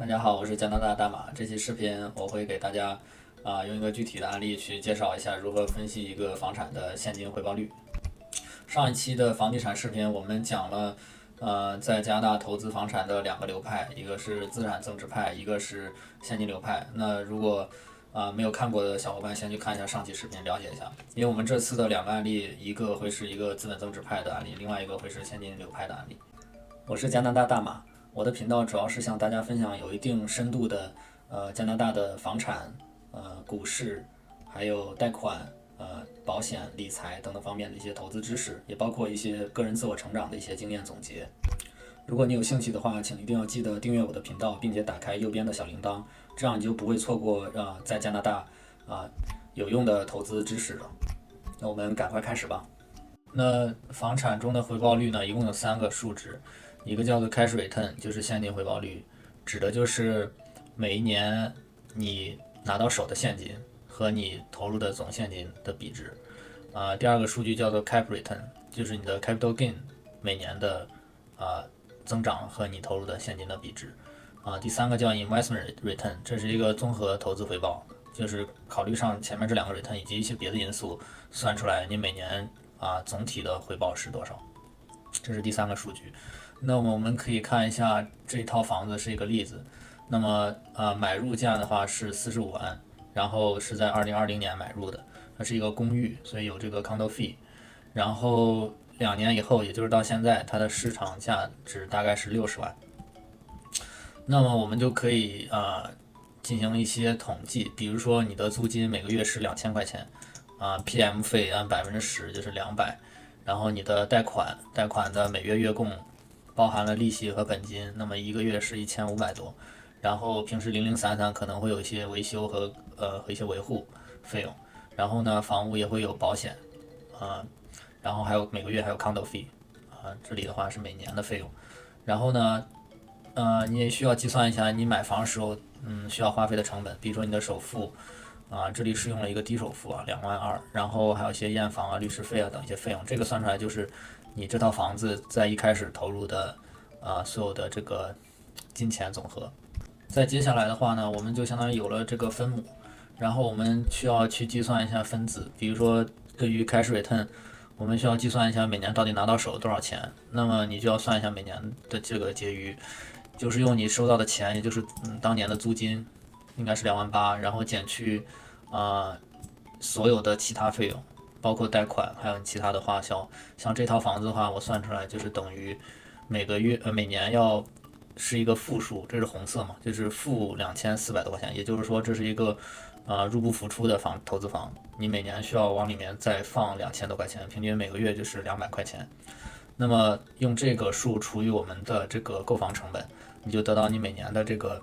大家好，我是加拿大大马。这期视频我会给大家用一个具体的案例去介绍一下如何分析一个房产的现金回报率。上一期的房地产视频我们讲了在加拿大投资房产的两个流派，一个是资产增值派，一个是现金流派。那如果没有看过的小伙伴，先去看一下上期视频，了解一下。因为我们这次的两个案例，一个会是一个资本增值派的案例，另外一个会是现金流派的案例。我是加拿大大马，我的频道主要是向大家分享有一定深度的加拿大的房产、股市，还有贷款、保险、理财等等方面的一些投资知识，也包括一些个人自我成长的一些经验总结。如果你有兴趣的话，请一定要记得订阅我的频道，并且打开右边的小铃铛，这样你就不会错过在加拿大有用的投资知识了。那我们赶快开始吧。那房产中的回报率呢，一共有三个数值，一个叫做 cash return， 就是现金回报率，指的就是每一年你拿到手的现金和你投入的总现金的比值。第二个数据叫做 cap return， 就是你的 capital gain 每年的增长和你投入的现金的比值。第三个叫 investment return， 这是一个综合投资回报，就是考虑上前面这两个 return 以及一些别的因素，算出来你每年总体的回报是多少。这是第三个数据。那么我们可以看一下这一套房子是一个例子。那么买入价的话是45万，然后是在2020年买入的，它是一个公寓，所以有这个 condo fee。然后2年以后，也就是到现在，它的市场价值大概是60万。那么我们就可以进行一些统计，比如说你的租金每个月是2000块钱，PM 费按10%就是200，然后你的贷款的每月月供包含了利息和本金，那么一个月是1500多，然后平时零零散散可能会有一些维修和一些维护费用，然后呢房屋也会有保险然后还有每个月还有 condo fee 这里的话是每年的费用，然后呢你也需要计算一下你买房的时候需要花费的成本，比如说你的首付这里是用了一个低首付2万2，然后还有一些验房律师费等一些费用，这个算出来就是你这套房子在一开始投入的所有的这个金钱总和。再接下来的话呢，我们就相当于有了这个分母，然后我们需要去计算一下分子，比如说对于 cash return， 我们需要计算一下每年到底拿到手多少钱，那么你就要算一下每年的这个结余，就是用你收到的钱，也就是当年的租金应该是2万8，然后减去所有的其他费用，包括贷款还有其他的花销。像这套房子的话，我算出来就是等于每年要是一个负数，这是红色嘛，就是负2400多块钱，也就是说这是一个入不敷出的投资房，你每年需要往里面再放2000多块钱，平均每个月就是200块钱。那么用这个数除以我们的这个购房成本，你就得到你每年的这个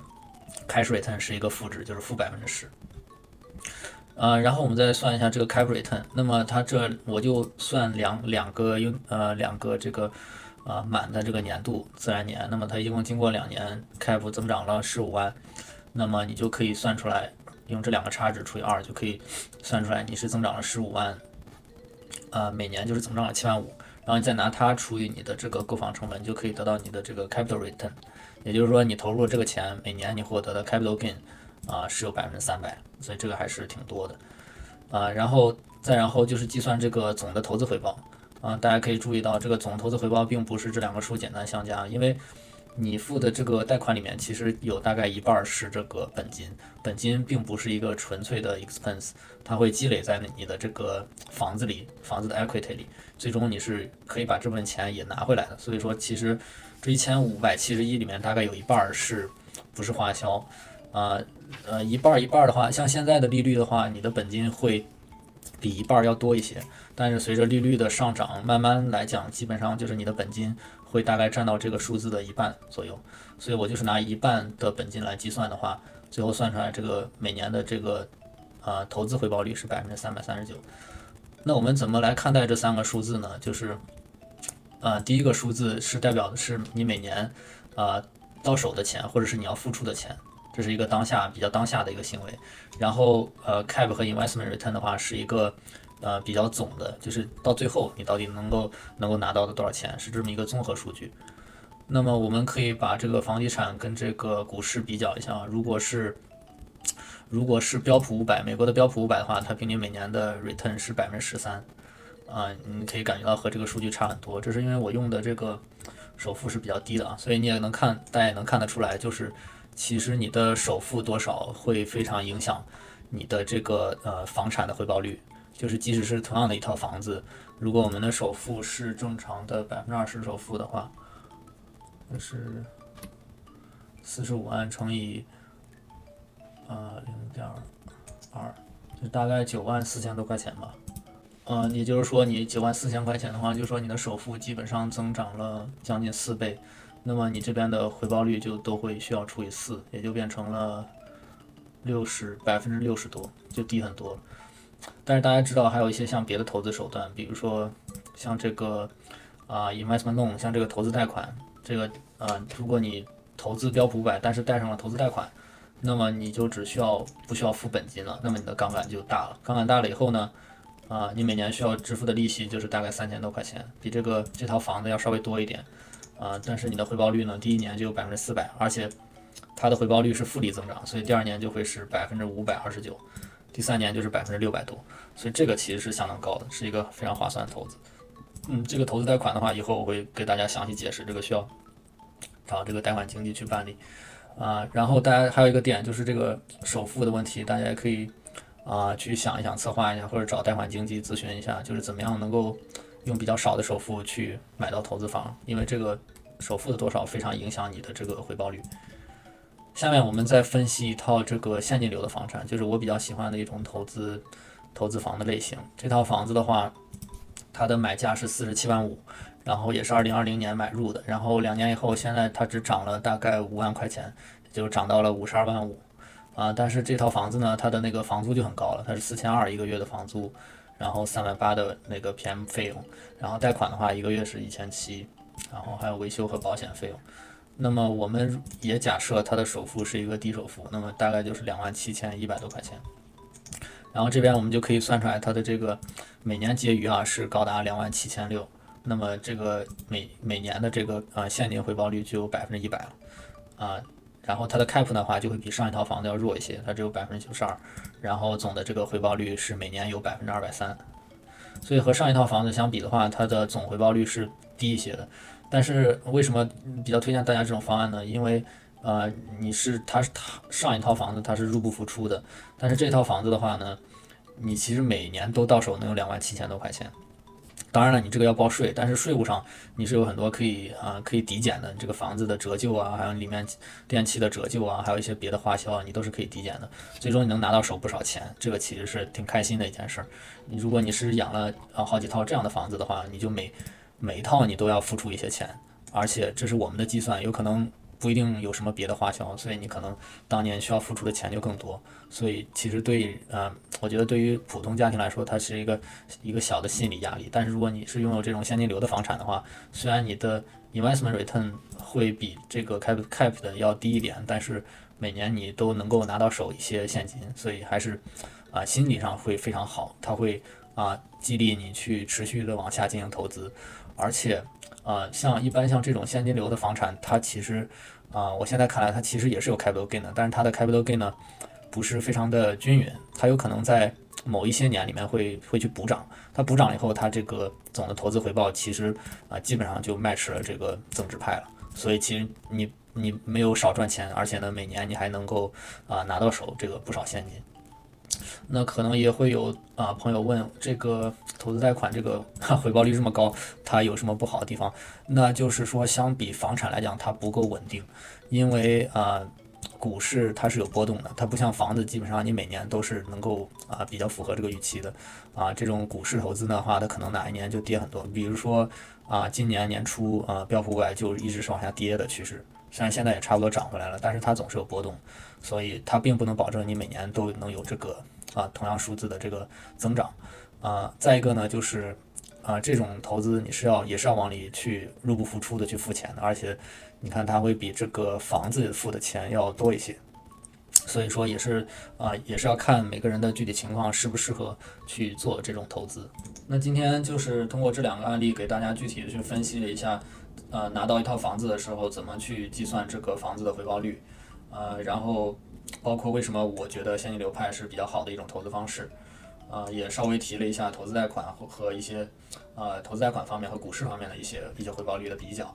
cash return 是一个负值，就是负10%。然后我们再算一下这个 cap return， 那么它这我就算两个这个满的这个年度自然年，那么它一共经过2年 cap 增长了15万，那么你就可以算出来，用这两个差值除以2就可以算出来你是增长了15万，每年就是增长了7万5，然后你再拿它除以你的这个购房成本，就可以得到你的这个 capital return， 也就是说你投入了这个钱，每年你获得的 capital gain是有300%，所以这个还是挺多的然后就是计算这个总的投资回报大家可以注意到这个总投资回报并不是这两个数简单相加，因为你付的这个贷款里面其实有大概一半是这个本金并不是一个纯粹的 expense， 它会积累在你的这个房子的 equity 里，最终你是可以把这部分钱也拿回来的。所以说其实这1571里面大概有一半是不是花销一半的话，像现在的利率的话，你的本金会比一半要多一些，但是随着利率的上涨，慢慢来讲，基本上就是你的本金会大概占到这个数字的一半左右。所以我就是拿一半的本金来计算的话，最后算出来这个每年的这个投资回报率是339%。那我们怎么来看待这三个数字呢？就是第一个数字是代表的是你每年到手的钱，或者是你要付出的钱。这是一个比较当下的一个行为，然后cap 和 investment return 的话是一个比较总的，就是到最后你到底能够拿到的多少钱，是这么一个综合数据。那么我们可以把这个房地产跟这个股市比较一下，如果是标普500，美国的标普500的话，它平均每年的 return 是13%，你可以感觉到和这个数据差很多。这是因为我用的这个首付是比较低的啊，所以大家也能看得出来，就是其实你的首付多少会非常影响你的这个房产的回报率。就是即使是同样的一套房子，如果我们的首付是正常的20%首付的话，就是45万乘以0.2，就大概94000多块钱吧。也就是说你94000块钱的话，就说你的首付基本上增长了将近4倍，那么你这边的回报率就都会需要除以4，也就变成了60%多，就低很多。但是大家知道还有一些像别的投资手段，比如说像这个investment loan，像这个投资贷款，这个如果你投资标普500，但是带上了投资贷款，那么你就不需要付本金了，那么你的杠杆就大了。杠杆大了以后呢，你每年需要支付的利息就是大概3000多块钱，比这套房子要稍微多一点，但是你的回报率呢，第一年就有400%，而且它的回报率是复利增长，所以第2年就会是529%，第3年就是600%多，所以这个其实是相当高的，是一个非常划算的投资。这个投资贷款的话，以后我会给大家详细解释，这个需要找这个贷款经纪去办理然后大家还有一个点就是这个首付的问题，大家也可以去想一想，策划一下，或者找贷款经纪咨询一下，就是怎么样能够用比较少的首付去买到投资房，因为这个首付的多少非常影响你的这个回报率。下面我们再分析一套这个现金流的房产，就是我比较喜欢的一种投资房的类型。这套房子的话，它的买价是47.5万，然后也是2020年买入的，然后2年以后，现在它只涨了大概5万块钱，就涨到了52.5万。但是这套房子呢，它的那个房租就很高了，它是4200一个月的房租，然后38000的那个 PM 费用，然后贷款的话一个月是1700，然后还有维修和保险费用。那么我们也假设它的首付是一个低首付，那么大概就是27100多块钱。然后这边我们就可以算出来它的这个每年结余是高达27600，那么这个每年的这个现金回报率就有100%了然后它的 cap 的话就会比上一套房子要弱一些，它只有92%，然后总的这个回报率是每年有230%，所以和上一套房子相比的话，它的总回报率是低一些的。但是为什么比较推荐大家这种方案呢？因为它上一套房子它是入不敷出的，但是这套房子的话呢，你其实每年都到手能有27000多块钱。当然了，你这个要报税，但是税务上你是有很多可以抵减的，你这个房子的折旧还有里面电器的折旧还有一些别的花销你都是可以抵减的。最终你能拿到手不少钱，这个其实是挺开心的一件事。如果你是养了好几套这样的房子的话，你就每一套你都要付出一些钱，而且这是我们的计算，有可能不一定有什么别的花销，所以你可能当年需要付出的钱就更多。所以其实我觉得对于普通家庭来说，它是一个小的心理压力。但是如果你是拥有这种现金流的房产的话，虽然你的 investment return 会比这个 cap 的要低一点，但是每年你都能够拿到手一些现金，所以还是心理上会非常好，它会激励你去持续的往下进行投资。而且一般像这种现金流的房产，它其实我现在看来它其实也是有 capital gain 的，但是它的 capital gain 呢不是非常的均匀，它有可能在某一些年里面会去补涨，它补涨以后，它这个总的投资回报其实基本上就 match 了这个增值派了，所以其实你没有少赚钱，而且呢每年你还能够拿到手这个不少现金。那可能也会有朋友问，这个投资贷款这个回报率这么高，它有什么不好的地方？那就是说，相比房产来讲，它不够稳定，因为股市它是有波动的，它不像房子，基本上你每年都是能够比较符合这个预期的这种股市投资的话，它可能哪一年就跌很多，比如说今年年初标普500就一直是往下跌的趋势。虽然现在也差不多涨回来了，但是它总是有波动，所以它并不能保证你每年都能有这个同样数字的这个增长再一个呢，就是这种投资你也是要往里去入不敷出的去付钱的，而且你看它会比这个房子付的钱要多一些，所以说也是要看每个人的具体情况适不适合去做这种投资。那今天就是通过这2个案例给大家具体的去分析了一下拿到一套房子的时候怎么去计算这个房子的回报率，然后包括为什么我觉得现金流派是比较好的一种投资方式，也稍微提了一下投资贷款和一些投资贷款方面和股市方面的一些回报率的比较。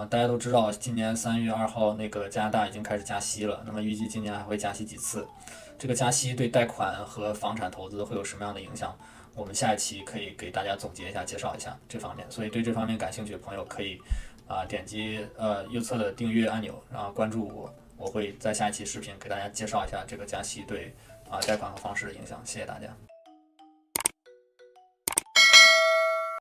大家都知道，今年3月2号那个加拿大已经开始加息了，那么预计今年还会加息几次。这个加息对贷款和房产投资会有什么样的影响？我们下一期可以给大家总结一下，介绍一下这方面。所以对这方面感兴趣的朋友可以点击右侧的订阅按钮，然后关注我，我会在下一期视频给大家介绍一下这个加息对贷款和房市的影响。谢谢大家。